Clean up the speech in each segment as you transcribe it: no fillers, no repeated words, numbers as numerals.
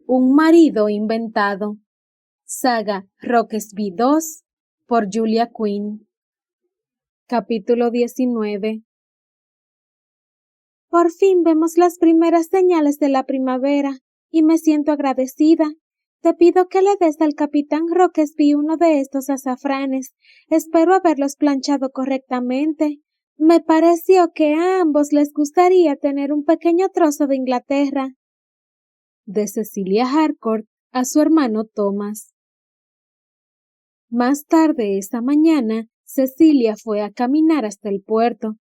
Un marido inventado. Saga Rockesby 2 por Julia Quinn. Capítulo 19. Por fin vemos las primeras señales de la primavera y me siento agradecida. Te pido que le des al capitán Rockesby uno de estos azafranes. Espero haberlos planchado correctamente. Me pareció que a ambos les gustaría tener un pequeño trozo de Inglaterra. De Cecilia Harcourt a su hermano Thomas. Más tarde esa mañana, Cecilia fue a caminar hasta el puerto.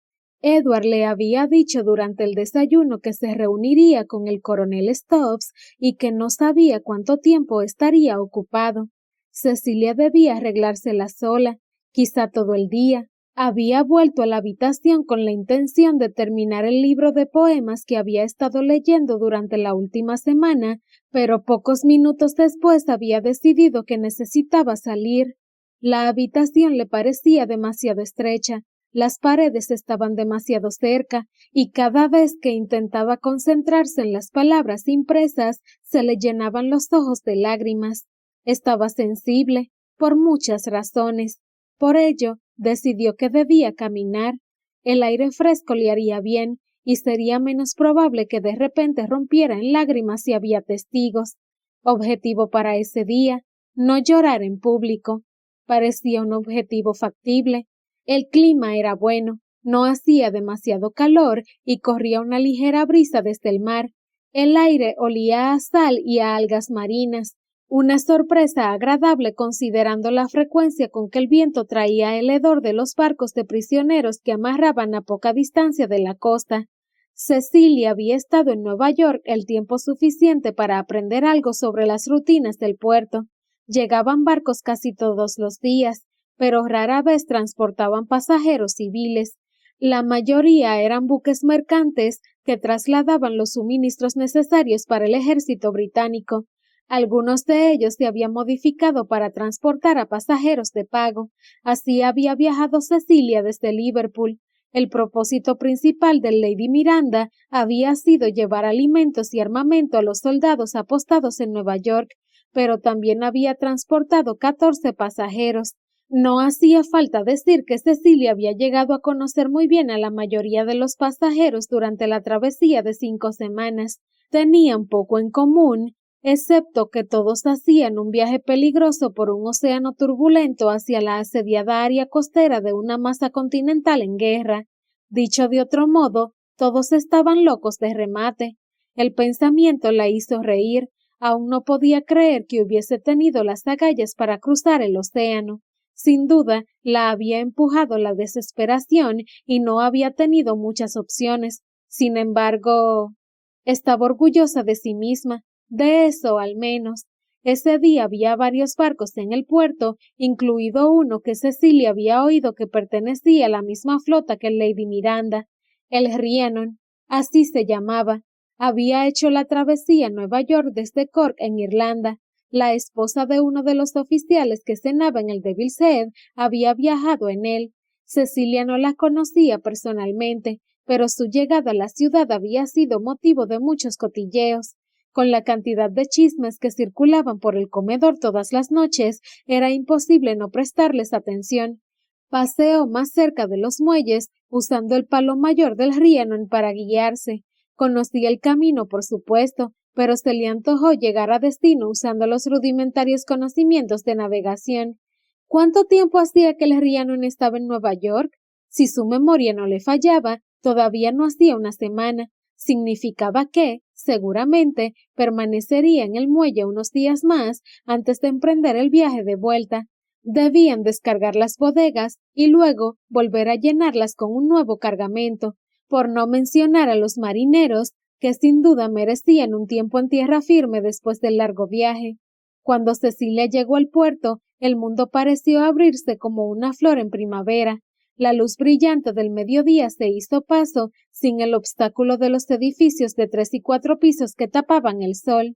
Edward le había dicho durante el desayuno que se reuniría con el coronel Stubbs y que no sabía cuánto tiempo estaría ocupado. Cecilia debía arreglársela sola, quizá todo el día. Había vuelto a la habitación con la intención de terminar el libro de poemas que había estado leyendo durante la última semana, pero pocos minutos después había decidido que necesitaba salir. La habitación le parecía demasiado estrecha, las paredes estaban demasiado cerca, y cada vez que intentaba concentrarse en las palabras impresas, se le llenaban los ojos de lágrimas. Estaba sensible, por muchas razones. Por ello, decidió que debía caminar. El aire fresco le haría bien, y sería menos probable que de repente rompiera en lágrimas si había testigos. Objetivo para ese día, no llorar en público. Parecía un objetivo factible. El clima era bueno, no hacía demasiado calor y corría una ligera brisa desde el mar. El aire olía a sal y a algas marinas. Una sorpresa agradable considerando la frecuencia con que el viento traía el hedor de los barcos de prisioneros que amarraban a poca distancia de la costa. Cecilia había estado en Nueva York el tiempo suficiente para aprender algo sobre las rutinas del puerto. Llegaban barcos casi todos los días, pero rara vez transportaban pasajeros civiles. La mayoría eran buques mercantes que trasladaban los suministros necesarios para el ejército británico. Algunos de ellos se habían modificado para transportar a pasajeros de pago. Así había viajado Cecilia desde Liverpool. El propósito principal del Lady Miranda había sido llevar alimentos y armamento a los soldados apostados en Nueva York, pero también había transportado 14 pasajeros. No hacía falta decir que Cecilia había llegado a conocer muy bien a la mayoría de los pasajeros durante la travesía de 5 semanas. Tenían poco en común, excepto que todos hacían un viaje peligroso por un océano turbulento hacia la asediada área costera de una masa continental en guerra. Dicho de otro modo, todos estaban locos de remate. El pensamiento la hizo reír. Aún no podía creer que hubiese tenido las agallas para cruzar el océano. Sin duda, la había empujado la desesperación y no había tenido muchas opciones. Sin embargo, estaba orgullosa de sí misma, de eso al menos. Ese día había varios barcos en el puerto, incluido uno que Cecilia había oído que pertenecía a la misma flota que el Lady Miranda, el Rhiannon, así se llamaba. Había hecho la travesía a Nueva York desde Cork en Irlanda. La esposa de uno de los oficiales que cenaba en el Devil's Head había viajado en él. Cecilia no la conocía personalmente, pero su llegada a la ciudad había sido motivo de muchos cotilleos. Con la cantidad de chismes que circulaban por el comedor todas las noches, era imposible no prestarles atención. Paseó más cerca de los muelles, usando el palo mayor del Rhiannon para guiarse. Conocía el camino, por supuesto, pero se le antojó llegar a destino usando los rudimentarios conocimientos de navegación. ¿Cuánto tiempo hacía que el Rhiannon estaba en Nueva York? Si su memoria no le fallaba, todavía no hacía una semana. Significaba que, seguramente, permanecería en el muelle unos días más antes de emprender el viaje de vuelta. Debían descargar las bodegas y luego volver a llenarlas con un nuevo cargamento, por no mencionar a los marineros, que sin duda merecían un tiempo en tierra firme después del largo viaje. Cuando Cecilia llegó al puerto, el mundo pareció abrirse como una flor en primavera. La luz brillante del mediodía se hizo paso sin el obstáculo de los edificios de 3 y 4 pisos que tapaban el sol.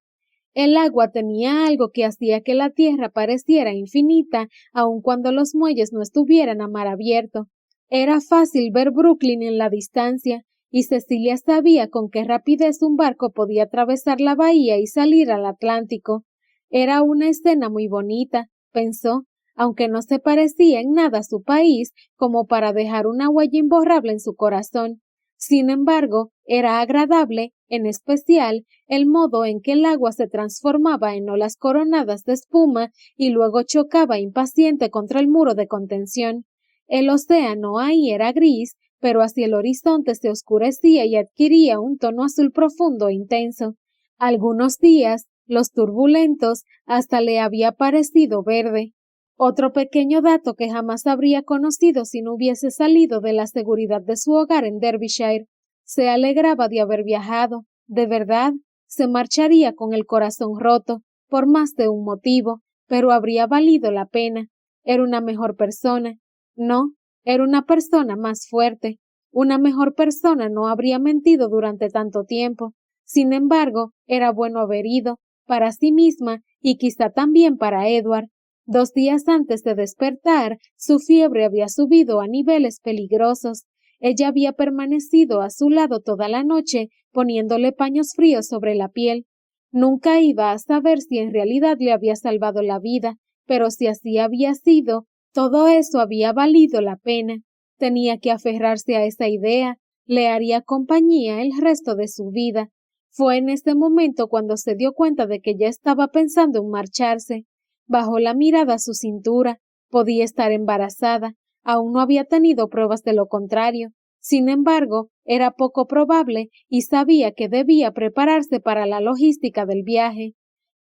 El agua tenía algo que hacía que la tierra pareciera infinita, aun cuando los muelles no estuvieran a mar abierto. Era fácil ver Brooklyn en la distancia, y Cecilia sabía con qué rapidez un barco podía atravesar la bahía y salir al Atlántico. Era una escena muy bonita, pensó, aunque no se parecía en nada a su país, como para dejar una huella imborrable en su corazón. Sin embargo, era agradable, en especial, el modo en que el agua se transformaba en olas coronadas de espuma y luego chocaba impaciente contra el muro de contención. El océano ahí era gris, pero hacia el horizonte se oscurecía y adquiría un tono azul profundo e intenso. Algunos días, los turbulentos, hasta le había parecido verde. Otro pequeño dato que jamás habría conocido si no hubiese salido de la seguridad de su hogar en Derbyshire. Se alegraba de haber viajado, de verdad, se marcharía con el corazón roto, por más de un motivo, pero habría valido la pena. Era una mejor persona. No, era una persona más fuerte. Una mejor persona no habría mentido durante tanto tiempo. Sin embargo, era bueno haber ido, para sí misma y quizá también para Edward. 2 días antes de despertar, su fiebre había subido a niveles peligrosos. Ella había permanecido a su lado toda la noche, poniéndole paños fríos sobre la piel. Nunca iba a saber si en realidad le había salvado la vida, pero si así había sido, todo eso había valido la pena. Tenía que aferrarse a esa idea, le haría compañía el resto de su vida. Fue en ese momento cuando se dio cuenta de que ya estaba pensando en marcharse. Bajó la mirada a su cintura. Podía estar embarazada. Aún no había tenido pruebas de lo contrario. Sin embargo, era poco probable y sabía que debía prepararse para la logística del viaje.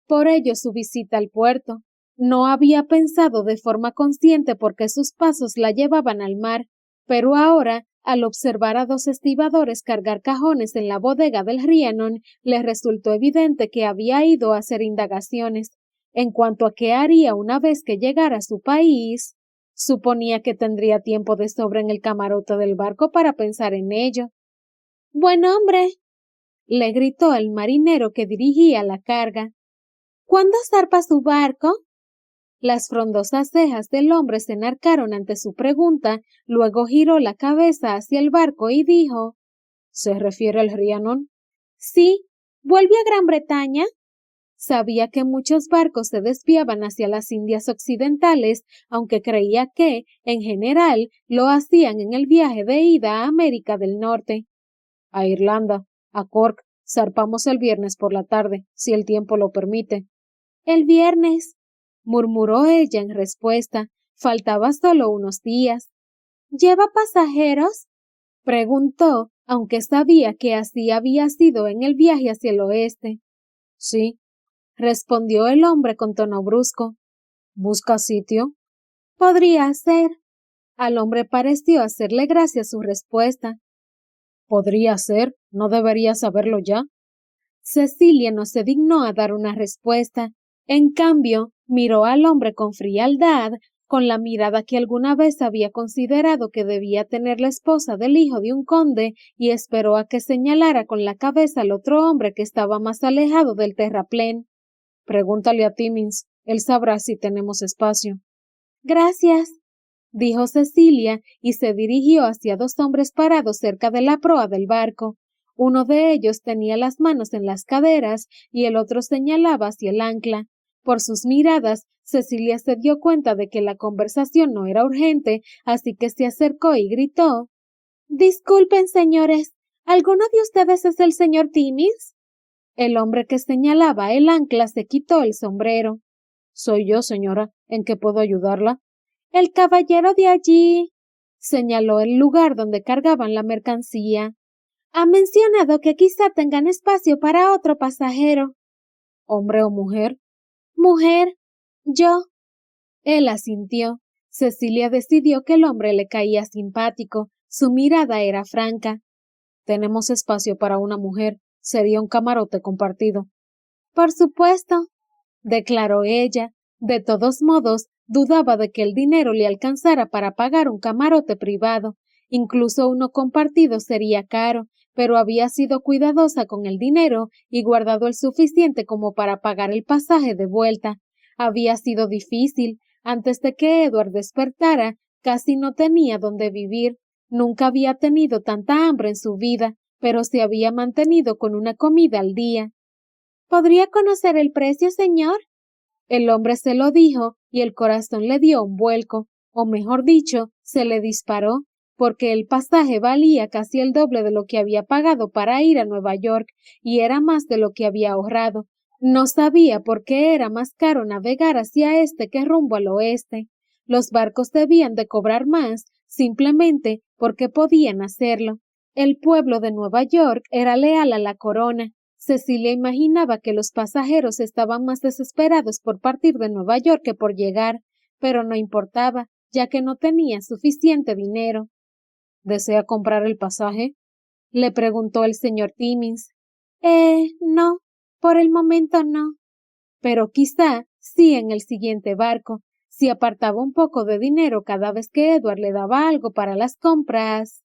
Por ello su visita al puerto. No había pensado de forma consciente por qué sus pasos la llevaban al mar, pero ahora, al observar a 2 estibadores cargar cajones en la bodega del Rhiannon, le resultó evidente que había ido a hacer indagaciones. En cuanto a qué haría una vez que llegara a su país, suponía que tendría tiempo de sobra en el camarote del barco para pensar en ello. «Buen hombre», le gritó el marinero que dirigía la carga. «¿Cuándo zarpa su barco?» Las frondosas cejas del hombre se enarcaron ante su pregunta, luego giró la cabeza hacia el barco y dijo: «¿Se refiere al Rhiannon?» «Sí. ¿Vuelve a Gran Bretaña?» Sabía que muchos barcos se desviaban hacia las Indias Occidentales, aunque creía que, en general, lo hacían en el viaje de ida a América del Norte. «A Irlanda, a Cork, zarpamos el viernes por la tarde, si el tiempo lo permite». «El viernes», murmuró ella en respuesta. Faltaba solo unos días. «¿Lleva pasajeros?», preguntó, aunque sabía que así había sido en el viaje hacia el oeste. «Sí», respondió el hombre con tono brusco. «¿Busca sitio?» «Podría ser». Al hombre pareció hacerle gracia su respuesta. «Podría ser, ¿no debería saberlo ya?» Cecilia no se dignó a dar una respuesta. En cambio, miró al hombre con frialdad, con la mirada que alguna vez había considerado que debía tener la esposa del hijo de un conde, y esperó a que señalara con la cabeza al otro hombre que estaba más alejado del terraplén. «Pregúntale a Timmins, él sabrá si tenemos espacio». «Gracias», dijo Cecilia, y se dirigió hacia 2 hombres parados cerca de la proa del barco. Uno de ellos tenía las manos en las caderas y el otro señalaba hacia el ancla. Por sus miradas, Cecilia se dio cuenta de que la conversación no era urgente, así que se acercó y gritó: «Disculpen, señores, ¿alguno de ustedes es el señor Timmins?» El hombre que señalaba el ancla se quitó el sombrero. «Soy yo, señora. ¿En qué puedo ayudarla?» «El caballero de allí», señaló el lugar donde cargaban la mercancía, «ha mencionado que quizá tengan espacio para otro pasajero». «¿Hombre o mujer?» «Mujer. Yo». Él asintió. Cecilia decidió que el hombre le caía simpático. Su mirada era franca. «Tenemos espacio para una mujer. Sería un camarote compartido». «Por supuesto», declaró ella. De todos modos, dudaba de que el dinero le alcanzara para pagar un camarote privado. Incluso uno compartido sería caro, pero había sido cuidadosa con el dinero y guardado el suficiente como para pagar el pasaje de vuelta. Había sido difícil. Antes de que Edward despertara, casi no tenía dónde vivir. Nunca había tenido tanta hambre en su vida. pero se había mantenido con una comida al día. ¿Podría conocer el precio, señor? El hombre se lo dijo y el corazón le dio un vuelco, o mejor dicho, se le disparó, porque el pasaje valía casi el doble de lo que había pagado para ir a Nueva York y era más de lo que había ahorrado. No sabía por qué era más caro navegar hacia este que rumbo al oeste. Los barcos debían de cobrar más, simplemente porque podían hacerlo. El pueblo de Nueva York era leal a la corona. Cecilia imaginaba que los pasajeros estaban más desesperados por partir de Nueva York que por llegar, pero no importaba, ya que no tenía suficiente dinero. ¿Desea comprar el pasaje? Le preguntó el señor Timmins. No, por el momento no. Pero quizá sí en el siguiente barco, si apartaba un poco de dinero cada vez que Edward le daba algo para las compras.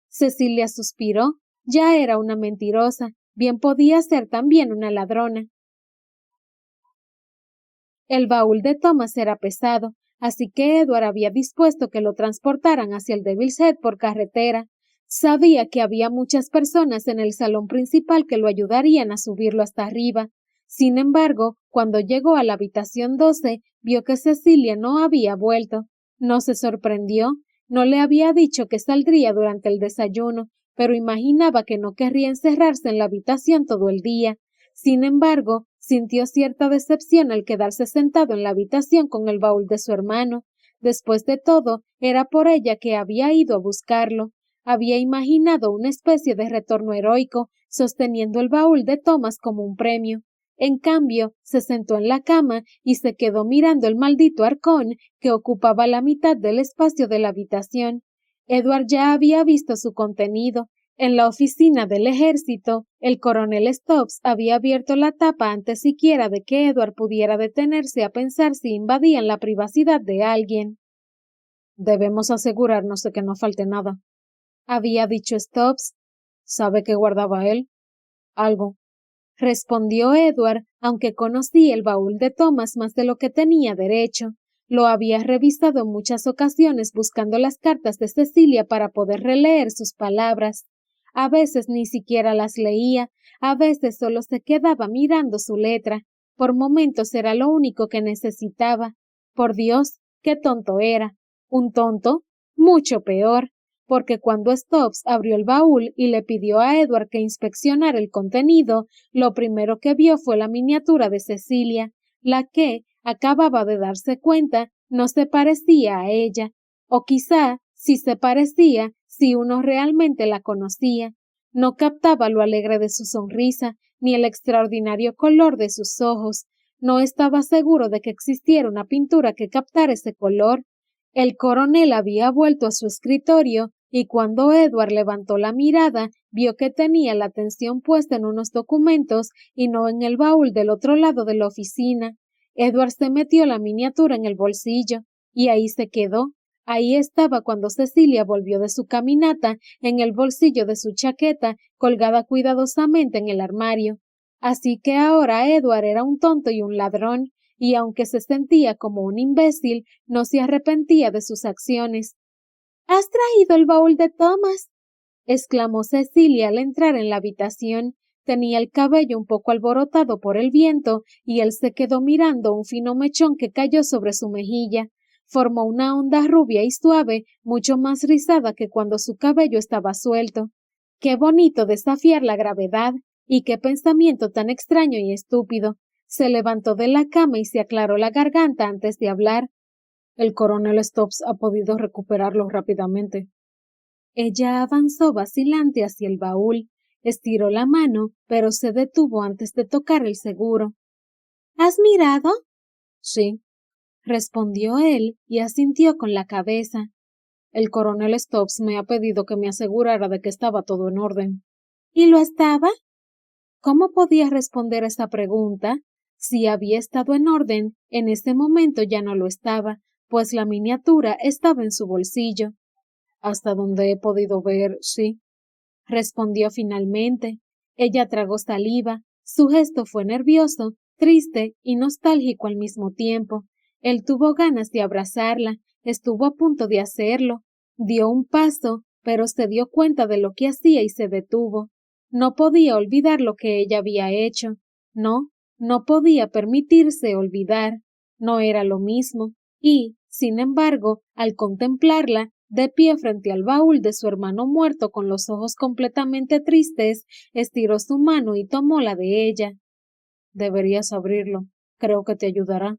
Cecilia suspiró. Ya era una mentirosa. Bien podía ser también una ladrona. El baúl de Thomas era pesado, así que Edward había dispuesto que lo transportaran hacia el Devil's Head por carretera. Sabía que había muchas personas en el salón principal que lo ayudarían a subirlo hasta arriba. Sin embargo, cuando llegó a la habitación 12, vio que Cecilia no había vuelto. No se sorprendió, no le había dicho que saldría durante el desayuno, pero imaginaba que no querría encerrarse en la habitación todo el día. Sin embargo, sintió cierta decepción al quedarse sentado en la habitación con el baúl de su hermano. Después de todo, era por ella que había ido a buscarlo. Había imaginado una especie de retorno heroico, sosteniendo el baúl de Thomas como un premio. En cambio, se sentó en la cama y se quedó mirando el maldito arcón que ocupaba la mitad del espacio de la habitación. Edward ya había visto su contenido. En la oficina del ejército, el coronel Stubbs había abierto la tapa antes siquiera de que Edward pudiera detenerse a pensar si invadían la privacidad de alguien. Debemos asegurarnos de que no falte nada, había dicho Stubbs. ¿Sabe qué guardaba él? Algo, respondió Edward, aunque conocía el baúl de Thomas más de lo que tenía derecho. Lo había revisado en muchas ocasiones buscando las cartas de Cecilia para poder releer sus palabras. A veces ni siquiera las leía, a veces solo se quedaba mirando su letra. Por momentos era lo único que necesitaba. Por Dios, qué tonto era. ¿Un tonto? Mucho peor, porque cuando Stubbs abrió el baúl y le pidió a Edward que inspeccionara el contenido, lo primero que vio fue la miniatura de Cecilia, la que, acababa de darse cuenta, no se parecía a ella, o quizá, si se parecía, si uno realmente la conocía. No captaba lo alegre de su sonrisa, ni el extraordinario color de sus ojos. No estaba seguro de que existiera una pintura que captara ese color. El coronel había vuelto a su escritorio y cuando Edward levantó la mirada, vio que tenía la atención puesta en unos documentos y no en el baúl del otro lado de la oficina. Edward se metió la miniatura en el bolsillo y ahí se quedó. Ahí estaba cuando Cecilia volvió de su caminata, en el bolsillo de su chaqueta, colgada cuidadosamente en el armario. Así que ahora Edward era un tonto y un ladrón, y aunque se sentía como un imbécil, no se arrepentía de sus acciones. ¿Has traído el baúl de Thomas? Exclamó Cecilia al entrar en la habitación. Tenía el cabello un poco alborotado por el viento y él se quedó mirando un fino mechón que cayó sobre su mejilla. Formó una onda rubia y suave, mucho más rizada que cuando su cabello estaba suelto. Qué bonito desafiar la gravedad, y qué pensamiento tan extraño y estúpido. Se levantó de la cama y se aclaró la garganta antes de hablar. El coronel Stubbs ha podido recuperarlo rápidamente. Ella avanzó vacilante hacia el baúl, estiró la mano, pero se detuvo antes de tocar el seguro. ¿Has mirado? Sí, respondió él y asintió con la cabeza. El coronel Stubbs me ha pedido que me asegurara de que estaba todo en orden. ¿Y lo estaba? ¿Cómo podía responder esa pregunta? Si había estado en orden, en ese momento ya no lo estaba, pues la miniatura estaba en su bolsillo. Hasta donde he podido ver, sí, respondió finalmente. Ella tragó saliva. Su gesto fue nervioso, triste y nostálgico al mismo tiempo. Él tuvo ganas de abrazarla, estuvo a punto de hacerlo. Dio un paso, pero se dio cuenta de lo que hacía y se detuvo. No podía olvidar lo que ella había hecho. No, no podía permitirse olvidar. No era lo mismo. Y, sin embargo, al contemplarla, de pie frente al baúl de su hermano muerto con los ojos completamente tristes, estiró su mano y tomó la de ella. Deberías abrirlo. Creo que te ayudará.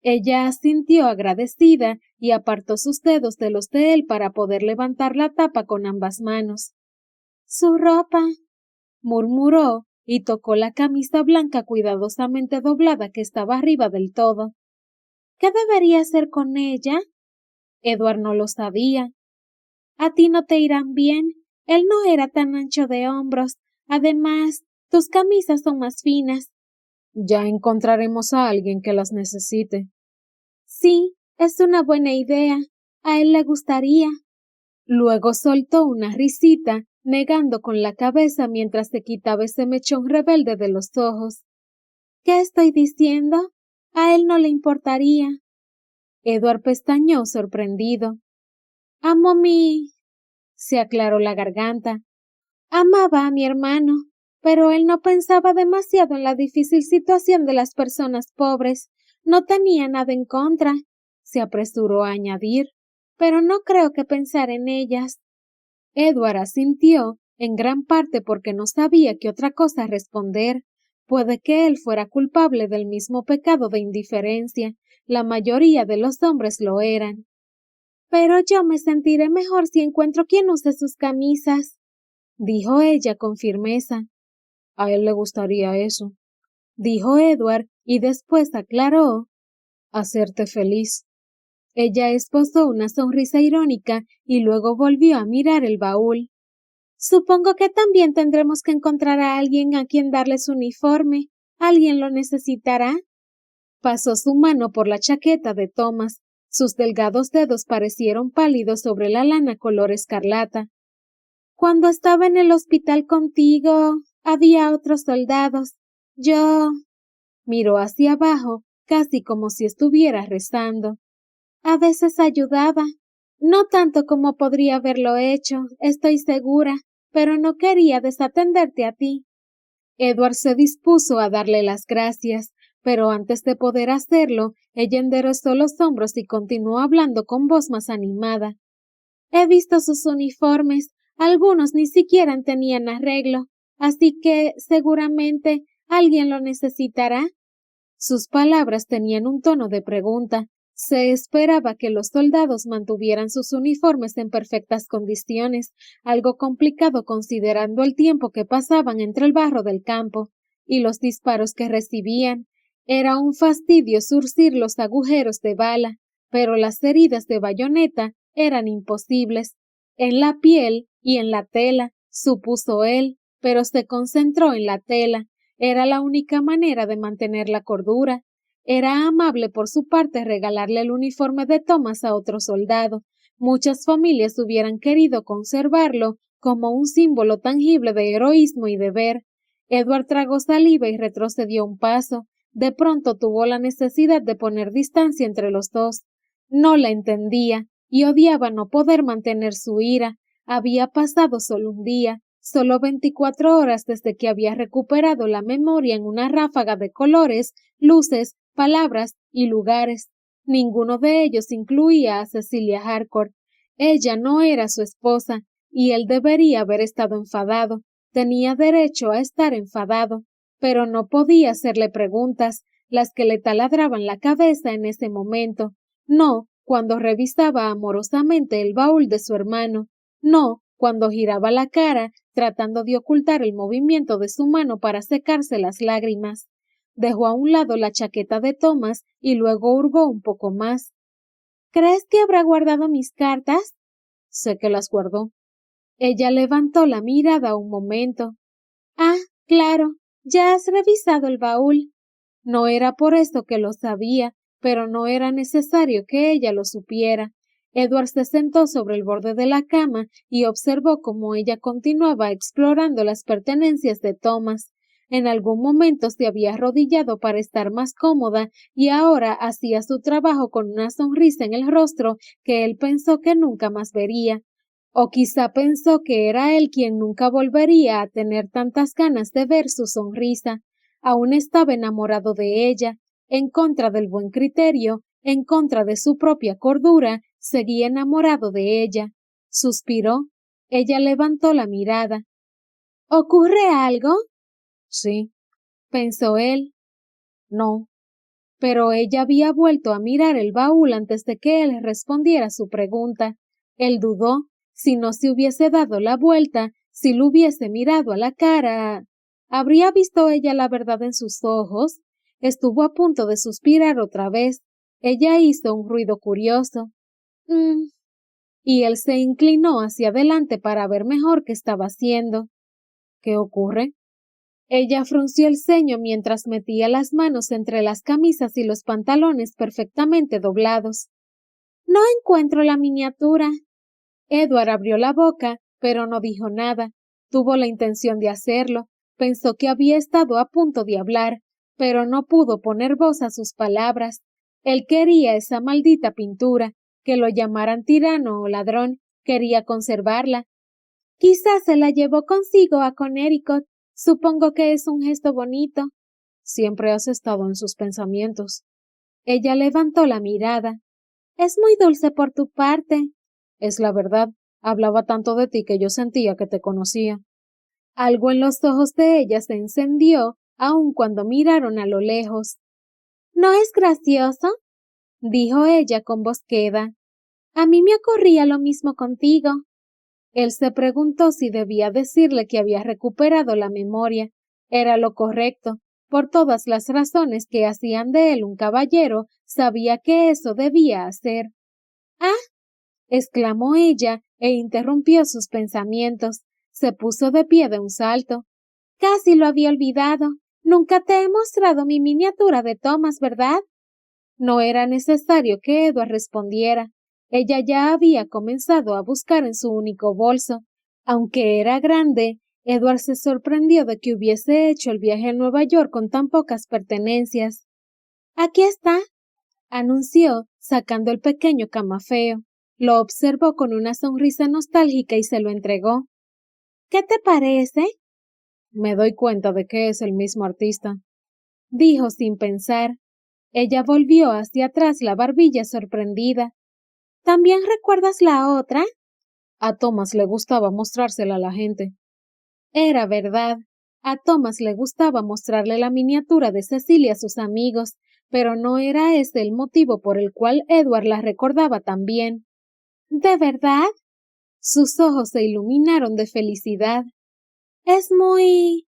Ella asintió agradecida y apartó sus dedos de los de él para poder levantar la tapa con ambas manos. Su ropa, murmuró y tocó la camisa blanca cuidadosamente doblada que estaba arriba del todo. ¿Qué debería hacer con ella? Edward no lo sabía. A ti no te irán bien. Él no era tan ancho de hombros. Además, tus camisas son más finas. Ya encontraremos a alguien que las necesite. Sí, es una buena idea. A él le gustaría. Luego soltó una risita, negando con la cabeza mientras se quitaba ese mechón rebelde de los ojos. ¿Qué estoy diciendo? A él no le importaría. Edward pestañeó sorprendido. Amo se aclaró la garganta. Amaba a mi hermano, pero él no pensaba demasiado en la difícil situación de las personas pobres. No tenía nada en contra, se apresuró a añadir, pero no creo que pensar en ellas. Edward asintió, en gran parte porque no sabía qué otra cosa responder. Puede que él fuera culpable del mismo pecado de indiferencia. La mayoría de los hombres lo eran. Pero yo me sentiré mejor si encuentro quien use sus camisas, dijo ella con firmeza. A él le gustaría eso, dijo Edward y después aclaró. Hacerte feliz. Ella esbozó una sonrisa irónica y luego volvió a mirar el baúl. Supongo que también tendremos que encontrar a alguien a quien darle su uniforme. ¿Alguien lo necesitará? Pasó su mano por la chaqueta de Thomas. Sus delgados dedos parecieron pálidos sobre la lana color escarlata. Cuando estaba en el hospital contigo, había otros soldados. Yo... Miró hacia abajo, casi como si estuviera rezando. A veces ayudaba. No tanto como podría haberlo hecho, estoy segura, pero no quería desatenderte a ti. Edward se dispuso a darle las gracias, pero antes de poder hacerlo, ella enderezó los hombros y continuó hablando con voz más animada. He visto sus uniformes, algunos ni siquiera tenían arreglo, así que seguramente alguien lo necesitará. Sus palabras tenían un tono de pregunta. Se esperaba que los soldados mantuvieran sus uniformes en perfectas condiciones, algo complicado considerando el tiempo que pasaban entre el barro del campo y los disparos que recibían. Era un fastidio zurcir los agujeros de bala, pero las heridas de bayoneta eran imposibles. En la piel y en la tela, supuso él, pero se concentró en la tela. Era la única manera de mantener la cordura. Era amable por su parte regalarle el uniforme de Thomas a otro soldado. Muchas familias hubieran querido conservarlo como un símbolo tangible de heroísmo y deber. Edward tragó saliva y retrocedió un paso. De pronto tuvo la necesidad de poner distancia entre los dos. No la entendía y odiaba no poder mantener su ira. Había pasado solo un día, solo 24 horas desde que había recuperado la memoria en una ráfaga de colores, luces, palabras y lugares. Ninguno de ellos incluía a Cecilia Harcourt. Ella no era su esposa, y él debería haber estado enfadado. Tenía derecho a estar enfadado, pero no podía hacerle preguntas, las que le taladraban la cabeza en ese momento. No, cuando revisaba amorosamente el baúl de su hermano. No, cuando giraba la cara, tratando de ocultar el movimiento de su mano para secarse las lágrimas. Dejó a un lado la chaqueta de Thomas y luego hurgó un poco más. ¿Crees que habrá guardado mis cartas? Sé que las guardó. Ella levantó la mirada un momento. Ah, claro, ya has revisado el baúl. No era por eso que lo sabía, pero no era necesario que ella lo supiera. Edward se sentó sobre el borde de la cama y observó cómo ella continuaba explorando las pertenencias de Thomas. En algún momento se había arrodillado para estar más cómoda y ahora hacía su trabajo con una sonrisa en el rostro que él pensó que nunca más vería. O quizá pensó que era él quien nunca volvería a tener tantas ganas de ver su sonrisa. Aún estaba enamorado de ella, en contra del buen criterio, en contra de su propia cordura, seguía enamorado de ella. Suspiró. Ella levantó la mirada. ¿Ocurre algo? Sí, pensó él. No. Pero ella había vuelto a mirar el baúl antes de que él respondiera su pregunta. Él dudó. Si no se hubiese dado la vuelta, si lo hubiese mirado a la cara, ¿habría visto ella la verdad en sus ojos? Estuvo a punto de suspirar otra vez. Ella hizo un ruido curioso. «Mm», y él se inclinó hacia adelante para ver mejor qué estaba haciendo. ¿Qué ocurre? Ella frunció el ceño mientras metía las manos entre las camisas y los pantalones perfectamente doblados. No encuentro la miniatura. Edward abrió la boca, pero no dijo nada. Tuvo la intención de hacerlo. Pensó que había estado a punto de hablar, pero no pudo poner voz a sus palabras. Él quería esa maldita pintura, que lo llamaran tirano o ladrón, quería conservarla. Quizás se la llevó consigo a Connecticut. Supongo que es un gesto bonito. Siempre has estado en sus pensamientos. Ella levantó la mirada. Es muy dulce por tu parte. Es la verdad. Hablaba tanto de ti que yo sentía que te conocía. Algo en los ojos de ella se encendió, aun cuando miraron a lo lejos. ¿No es gracioso?, dijo ella con voz queda. A mí me ocurría lo mismo contigo. Él se preguntó si debía decirle que había recuperado la memoria. Era lo correcto. Por todas las razones que hacían de él un caballero, sabía que eso debía hacer. «¡Ah!», exclamó ella e interrumpió sus pensamientos. Se puso de pie de un salto. «Casi lo había olvidado. Nunca te he mostrado mi miniatura de Thomas, ¿verdad?» No era necesario que Edward respondiera. Ella ya había comenzado a buscar en su único bolso. Aunque era grande, Edward se sorprendió de que hubiese hecho el viaje a Nueva York con tan pocas pertenencias. «Aquí está», anunció, sacando el pequeño camafeo. Lo observó con una sonrisa nostálgica y se lo entregó. «¿Qué te parece?» «Me doy cuenta de que es el mismo artista», dijo sin pensar. Ella volvió hacia atrás la barbilla sorprendida. ¿También recuerdas la otra? A Thomas le gustaba mostrársela a la gente. Era verdad. A Thomas le gustaba mostrarle la miniatura de Cecilia a sus amigos, pero no era ese el motivo por el cual Edward la recordaba tan bien. ¿De verdad? Sus ojos se iluminaron de felicidad. Es muy...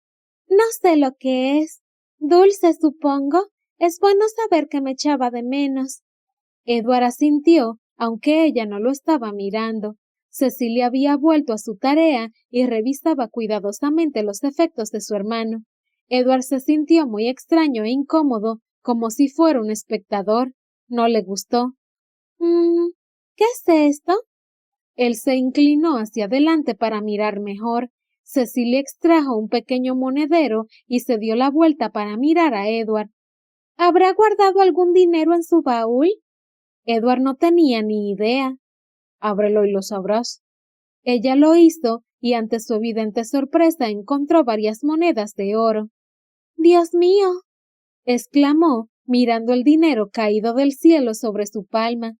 no sé lo que es. Dulce, supongo. Es bueno saber que me echaba de menos. Edward asintió, aunque ella no lo estaba mirando. Cecilia había vuelto a su tarea y revisaba cuidadosamente los efectos de su hermano. Edward se sintió muy extraño e incómodo, como si fuera un espectador. No le gustó. ¿Qué es esto? Él se inclinó hacia adelante para mirar mejor. Cecilia extrajo un pequeño monedero y se dio la vuelta para mirar a Edward. ¿Habrá guardado algún dinero en su baúl? Edward no tenía ni idea. Ábrelo y lo sabrás. Ella lo hizo y ante su evidente sorpresa encontró varias monedas de oro. ¡Dios mío!, exclamó, mirando el dinero caído del cielo sobre su palma.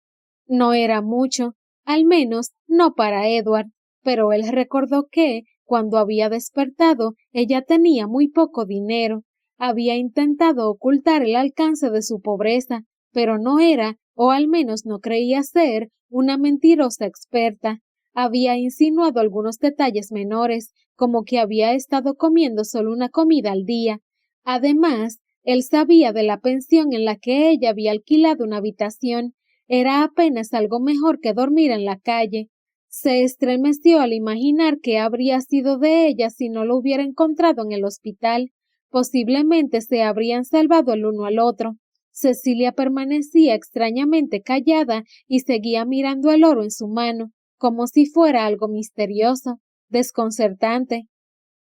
No era mucho, al menos no para Edward, pero él recordó que, cuando había despertado, ella tenía muy poco dinero. Había intentado ocultar el alcance de su pobreza, pero no era, o al menos no creía ser, una mentirosa experta. Había insinuado algunos detalles menores, como que había estado comiendo solo una comida al día. Además, él sabía de la pensión en la que ella había alquilado una habitación. Era apenas algo mejor que dormir en la calle. Se estremeció al imaginar qué habría sido de ella si no lo hubiera encontrado en el hospital. Posiblemente se habrían salvado el uno al otro. Cecilia permanecía extrañamente callada y seguía mirando el oro en su mano, como si fuera algo misterioso, desconcertante.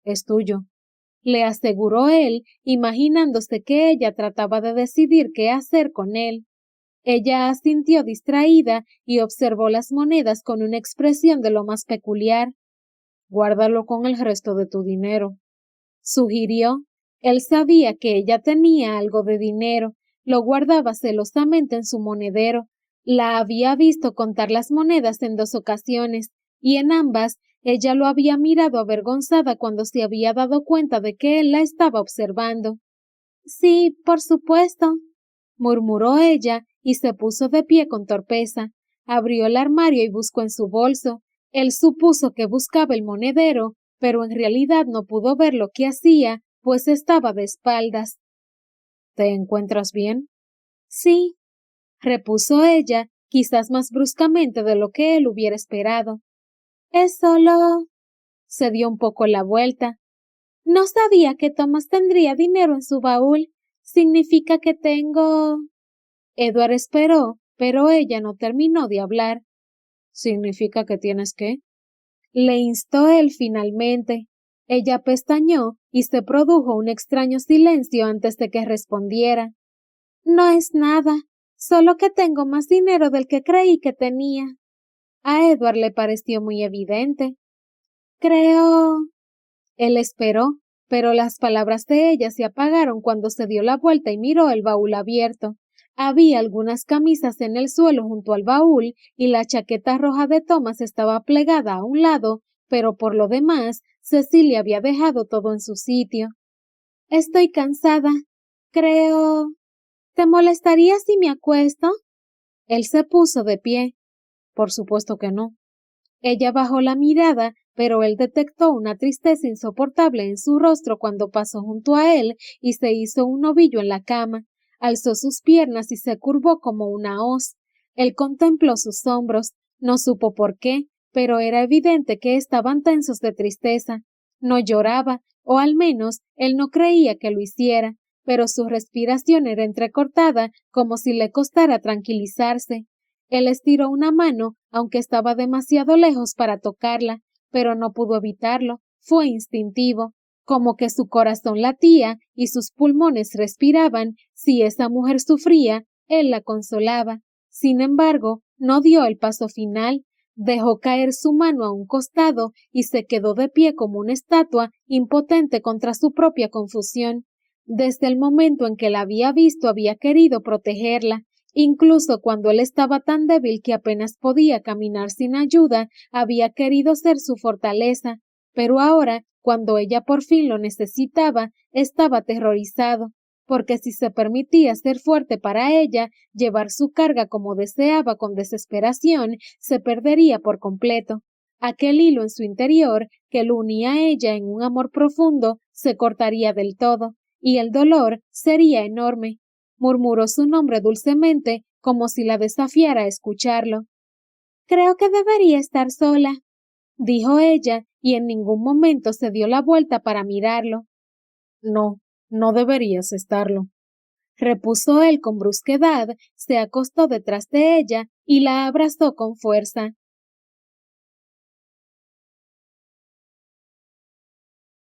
Es tuyo, le aseguró él, imaginándose que ella trataba de decidir qué hacer con él. Ella asintió distraída y observó las monedas con una expresión de lo más peculiar. Guárdalo con el resto de tu dinero, sugirió. Él sabía que ella tenía algo de dinero, lo guardaba celosamente en su monedero. La había visto contar las monedas en 2 ocasiones, y en ambas ella lo había mirado avergonzada cuando se había dado cuenta de que él la estaba observando. Sí, por supuesto, murmuró ella y se puso de pie con torpeza. Abrió el armario y buscó en su bolso. Él supuso que buscaba el monedero, pero en realidad no pudo ver lo que hacía, pues estaba de espaldas. ¿Te encuentras bien? Sí, repuso ella, quizás más bruscamente de lo que él hubiera esperado. Es solo... Se dio un poco la vuelta. No sabía que Thomas tendría dinero en su baúl. Significa que tengo... Edward esperó, pero ella no terminó de hablar. ¿Significa que tienes qué? Le instó él finalmente. Ella pestañeó y se produjo un extraño silencio antes de que respondiera. No es nada, solo que tengo más dinero del que creí que tenía. A Edward le pareció muy evidente. Creo... Él esperó, pero las palabras de ella se apagaron cuando se dio la vuelta y miró el baúl abierto. Había algunas camisas en el suelo junto al baúl y la chaqueta roja de Thomas estaba plegada a un lado, pero por lo demás, Cecilia había dejado todo en su sitio. Estoy cansada. Creo... ¿Te molestaría si me acuesto? Él se puso de pie. Por supuesto que no. Ella bajó la mirada, pero él detectó una tristeza insoportable en su rostro cuando pasó junto a él y se hizo un ovillo en la cama. Alzó sus piernas y se curvó como una hoz. Él contempló sus hombros, no supo por qué, pero era evidente que estaban tensos de tristeza. No lloraba, o al menos él no creía que lo hiciera, pero su respiración era entrecortada, como si le costara tranquilizarse. Él estiró una mano, aunque estaba demasiado lejos para tocarla, pero no pudo evitarlo. Fue instintivo, como que su corazón latía y sus pulmones respiraban. Si esa mujer sufría, él la consolaba. Sin embargo, no dio el paso final. Dejó caer su mano a un costado y se quedó de pie como una estatua, impotente contra su propia confusión. Desde el momento en que la había visto, había querido protegerla. Incluso cuando él estaba tan débil que apenas podía caminar sin ayuda, había querido ser su fortaleza, pero ahora, cuando ella por fin lo necesitaba, estaba aterrorizado, porque si se permitía ser fuerte para ella, llevar su carga como deseaba con desesperación, se perdería por completo. Aquel hilo en su interior, que lo unía a ella en un amor profundo, se cortaría del todo, y el dolor sería enorme. Murmuró su nombre dulcemente, como si la desafiara a escucharlo. Creo que debería estar sola, dijo ella, y en ningún momento se dio la vuelta para mirarlo. No, no deberías estarlo, repuso él con brusquedad, se acostó detrás de ella y la abrazó con fuerza.